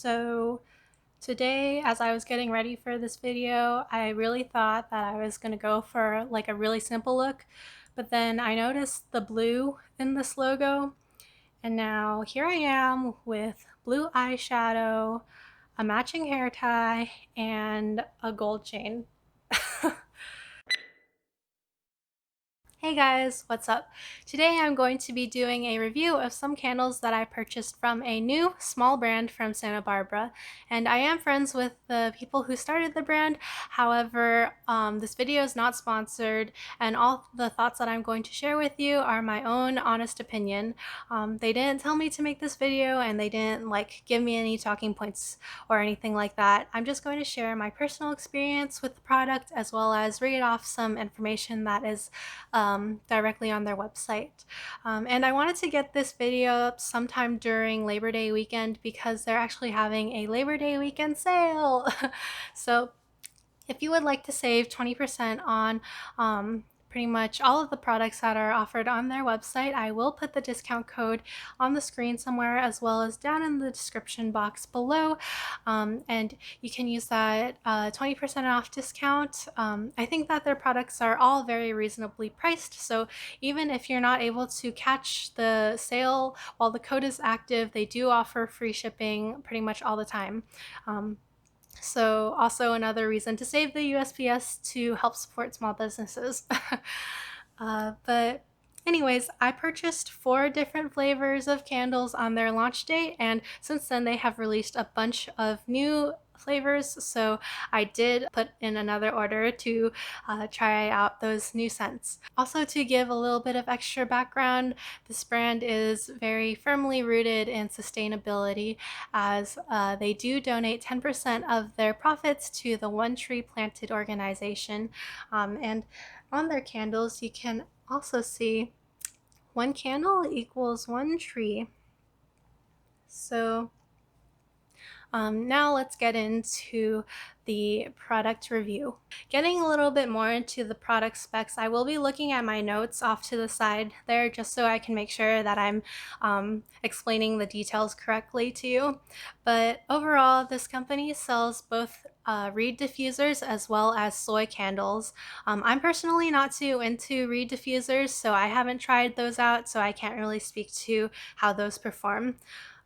So today, as I was getting ready for this video, I really thought that I was going to go for like a really simple look, but then I noticed the blue in this logo, and now here I am with blue eyeshadow, a matching hair tie, and a gold chain. Hey guys, what's up? Today I'm going to be doing a review of some candles that I purchased from a new small brand from Santa Barbara, and I am friends with the people who started the brand. However, this video is not sponsored, and all the thoughts that I'm going to share with you are my own honest opinion. They didn't tell me to make this video, and they didn't give me any talking points or anything like that. I'm just going to share my personal experience with the product as well as read off some information that is directly on their website. And I wanted to get this video up sometime during Labor Day weekend because they're actually having a Labor Day weekend sale. So if you would like to save 20% on pretty much all of the products that are offered on their website, I will put the discount code on the screen somewhere as well as down in the description box below, and you can use that 20% off discount. I think that their products are all very reasonably priced, so even if you're not able to catch the sale while the code is active, they do offer free shipping pretty much all the time. So also another reason to save the USPS to help support small businesses. But anyways, I purchased 4 different flavors of candles on their launch date, and since then they have released a bunch of new flavors, so I did put in another order to try out those new scents. Also, to give a little bit of extra background, this brand is very firmly rooted in sustainability, as they do donate 10% of their profits to the One Tree Planted organization. And on their candles, you can also see one candle equals one tree. So now let's get into the product review. Getting a little bit more into the product specs, I will be looking at my notes off to the side there just so I can make sure that I'm explaining the details correctly to you. But overall, this company sells both reed diffusers as well as soy candles. I'm personally not too into reed diffusers, so I haven't tried those out, so I can't really speak to how those perform.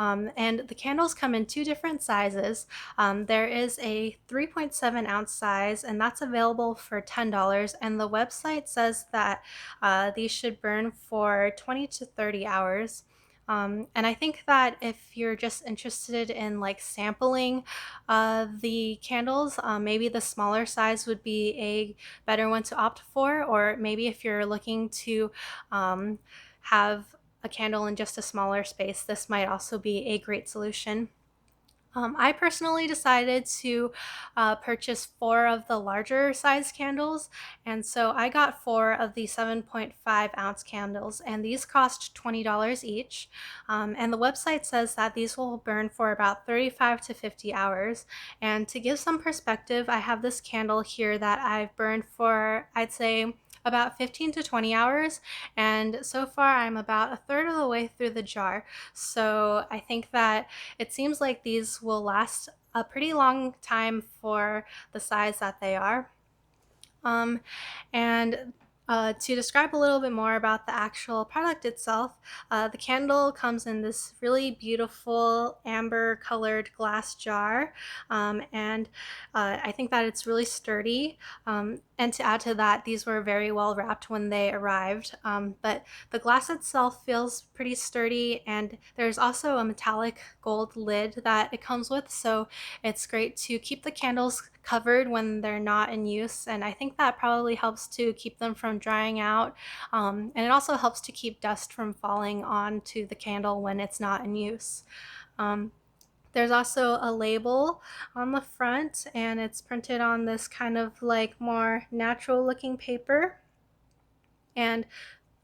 And the candles come in 2 different sizes. There is a 3.7 ounce size, and that's available for $10. And the website says that these should burn for 20 to 30 hours. And I think that if you're just interested in sampling the candles, maybe the smaller size would be a better one to opt for, or maybe if you're looking to have a candle in just a smaller space, this might also be a great solution. I personally decided to purchase 4 of the larger size candles, and so I got 4 of the 7.5 ounce candles, and these cost $20 each. And the website says that these will burn for about 35 to 50 hours. And to give some perspective, I have this candle here that I've burned for, I'd say, about 15 to 20 hours, and so far I'm about a third of the way through the jar. So I think that it seems like these will last a pretty long time for the size that they are. Um, and to describe a little bit more about the actual product itself, the candle comes in this really beautiful amber colored glass jar, and I think that it's really sturdy. And to add to that, these were very well wrapped when they arrived, but the glass itself feels pretty sturdy, and there's also a metallic gold lid that it comes with, so it's great to keep the candles covered when they're not in use, and I think that probably helps to keep them from drying out, and it also helps to keep dust from falling onto the candle when it's not in use. There's also a label on the front, and it's printed on this kind of more natural looking paper. And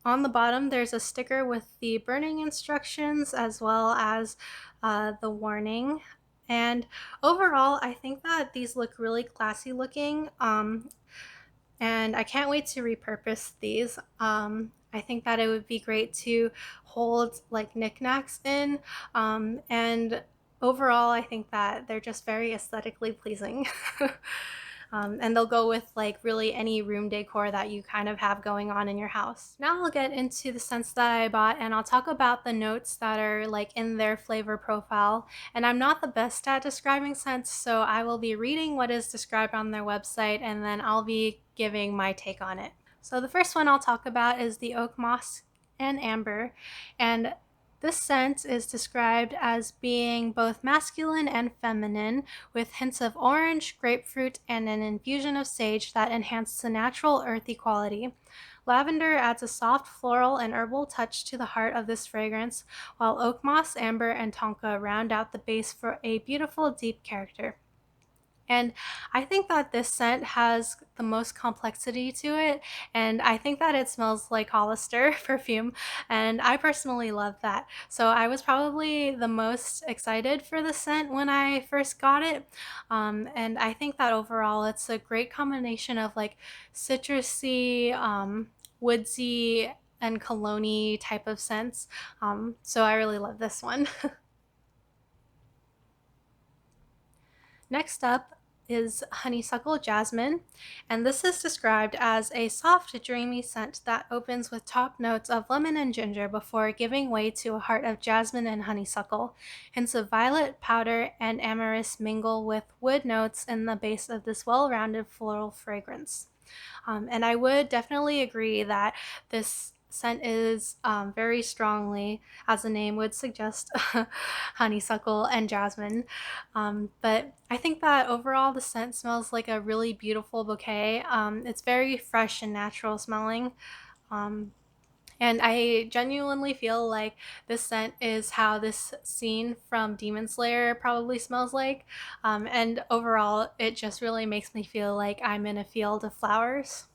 on the bottom, there's a sticker with the burning instructions as well as the warning. And overall, I think that these look really classy looking, and I can't wait to repurpose these. I think that it would be great to hold knickknacks in, and Overall, I think that they're just very aesthetically pleasing. And they'll go with like really any room decor that you kind of have going on in your house. Now I'll get into the scents that I bought and I'll talk about the notes that are like in their flavor profile. And I'm not the best at describing scents, so I will be reading what is described on their website and then I'll be giving my take on it. So the first one I'll talk about is the oak moss and amber. And this scent is described as being both masculine and feminine, with hints of orange, grapefruit, and an infusion of sage that enhance the natural earthy quality. Lavender adds a soft floral and herbal touch to the heart of this fragrance, while oak moss, amber, and tonka round out the base for a beautiful, deep character. And I think that this scent has the most complexity to it, and I think that it smells like Hollister perfume, and I personally love that. So I was probably the most excited for the scent when I first got it, and I think that overall it's a great combination of like citrusy, woodsy, and cologne type of scents. So I really love this one. Next up is honeysuckle jasmine, and this is described as a soft, dreamy scent that opens with top notes of lemon and ginger before giving way to a heart of jasmine and honeysuckle. Hints of violet, powder, and amyris mingle with wood notes in the base of this well-rounded floral fragrance. And I would definitely agree that this scent is very strongly, as the name would suggest, honeysuckle and jasmine. But I think that overall the scent smells like a really beautiful bouquet. It's very fresh and natural smelling. Um, and I genuinely feel like this scent is how this scene from Demon Slayer probably smells like. And overall, it just really makes me feel like I'm in a field of flowers.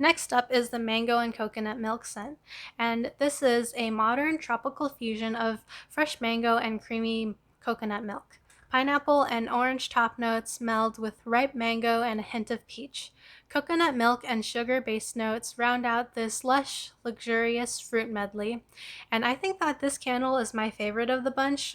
Next up is the mango and coconut milk scent, and this is a modern tropical fusion of fresh mango and creamy coconut milk. Pineapple and orange top notes meld with ripe mango and a hint of peach. Coconut milk and sugar based notes round out this lush, luxurious fruit medley. And I think that this candle is my favorite of the bunch.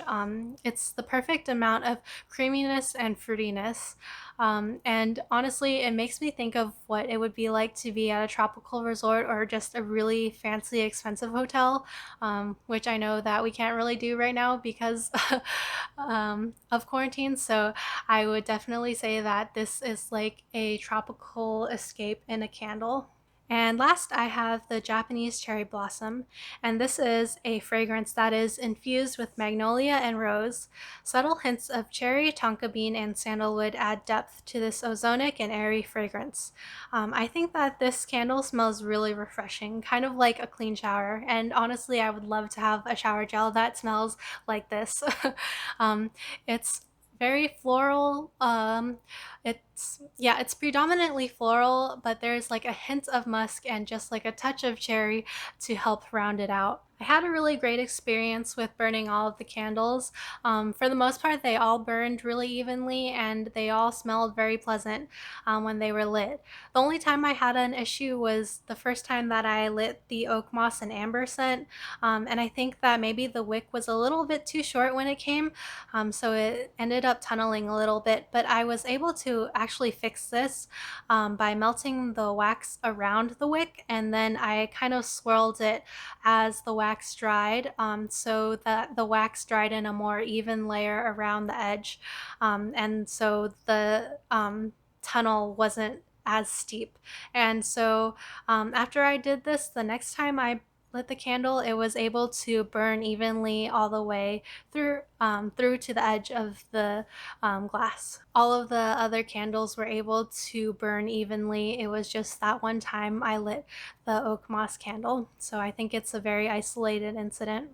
It's the perfect amount of creaminess and fruitiness. And honestly, it makes me think of what it would be like to be at a tropical resort or just a really fancy, expensive hotel, which I know that we can't really do right now because of quarantine. So I would definitely say that this is like a tropical escape in a candle. And last, I have the Japanese cherry blossom, and this is a fragrance that is infused with magnolia and rose. Subtle hints of cherry, tonka bean, and sandalwood add depth to this ozonic and airy fragrance. I think that this candle smells really refreshing, kind of like a clean shower, and honestly, I would love to have a shower gel that smells like this. um, it's very floral. It's predominantly floral, but there's like a hint of musk and just like a touch of cherry to help round it out. I had a really great experience with burning all of the candles. For the most part, they all burned really evenly and they all smelled very pleasant when they were lit. The only time I had an issue was the first time that I lit the oak moss and amber scent, and I think that maybe the wick was a little bit too short when it came, so it ended up tunneling a little bit, but I was able to actually fix this by melting the wax around the wick, and then I kind of swirled it as the wax dried, so that the wax dried in a more even layer around the edge, and so the tunnel wasn't as steep. And so after I did this, the next time I lit the candle, it was able to burn evenly all the way through to the edge of the glass. All of the other candles were able to burn evenly. It was just that one time I lit the oak moss candle. So I think it's a very isolated incident.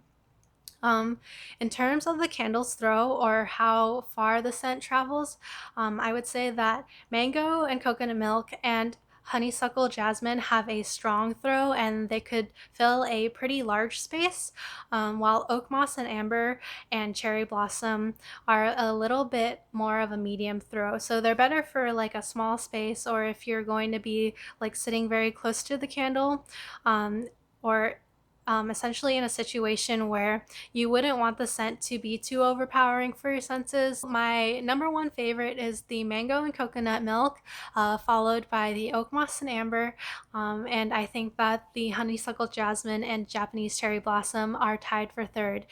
Um, in terms of the candle's throw or how far the scent travels, I would say that mango and coconut milk and honeysuckle jasmine have a strong throw and they could fill a pretty large space, while oak moss and amber and cherry blossom are a little bit more of a medium throw. So they're better for like a small space or if you're going to be like sitting very close to the candle, or essentially in a situation where you wouldn't want the scent to be too overpowering for your senses. My number one favorite is the mango and coconut milk, followed by the oak moss and amber. And I think that the honeysuckle jasmine and Japanese cherry blossom are tied for third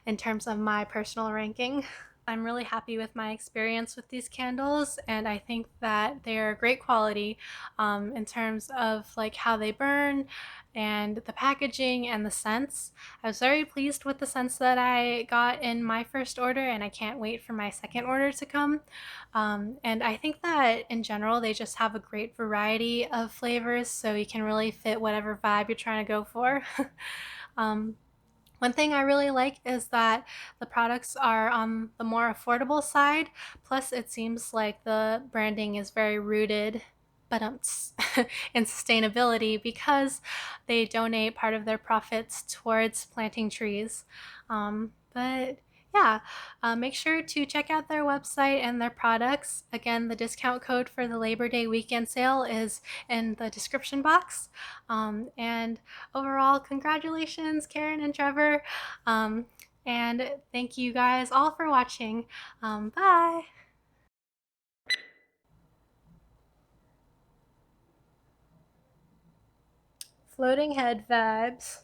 in terms of my personal ranking. I'm really happy with my experience with these candles, and I think that they're great quality in terms of like how they burn and the packaging and the scents. I was very pleased with the scents that I got in my first order, and I can't wait for my second order to come. And I think that in general, they just have a great variety of flavors, so you can really fit whatever vibe you're trying to go for. um, One thing I really like is that the products are on the more affordable side. Plus, it seems like the branding is very rooted, but in sustainability because they donate part of their profits towards planting trees. But yeah, make sure to check out their website and their products. Again, the discount code for the Labor Day weekend sale is in the description box. And overall, congratulations, Karen and Trevor. Um, and thank you guys all for watching. Bye. Floating head vibes.